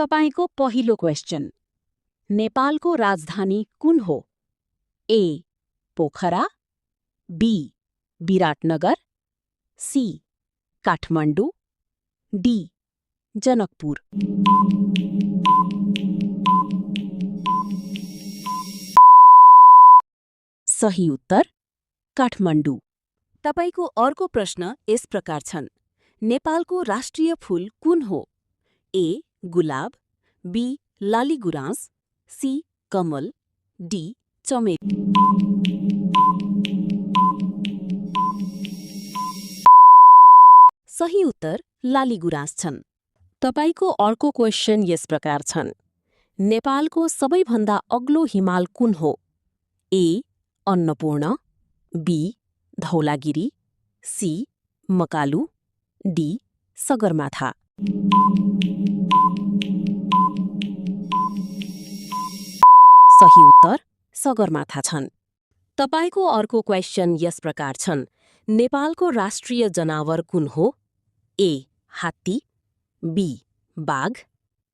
तपाईको पहिलो क्वेशन, नेपालको राजधानी कुन हो? A. Pokhara, B. Biratnagar, C. Kathmandu, D. Janakpur. सही उत्तर काठमाडौँ। तपाईको अर्को प्रश्न यस प्रकार छन्। नेपालको राष्ट्रिय फूल कुन हो? ए. गुलाब, be. Laligurans, C. Kamal, D. चमेली। सही उत्तर लालीगुराँस छन्। तपाईको अर्को क्वेशन यस प्रकार छन्। नेपालको सबैभन्दा अग्लो हिमाल कुन हो? A. Annapurna, B. Dhaulagiri, C. Makalu, D. Sagarmatha. सही उत्तर सगरमाथा छन्। तपाईको अर्को क्वेशन यस प्रकार छन्। नेपालको राष्ट्रिय जनावर कुन हो? ए. हात्ती, बी. बाघ,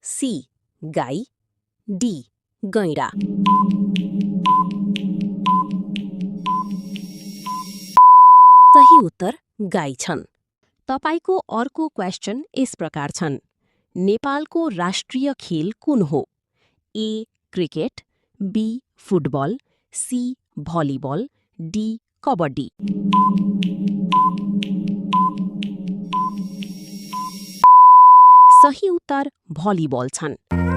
सी. गाई, डी. गैंडा। सही उत्तर गाई छन्। तपाईको अर्को क्वेशन यस प्रकार छन्। नेपालको राष्ट्रिय खेल कुन हो? A. Cricket, B. Football, C. Volleyball, D. Kabaddi. सही उत्तर भलिबल छन्।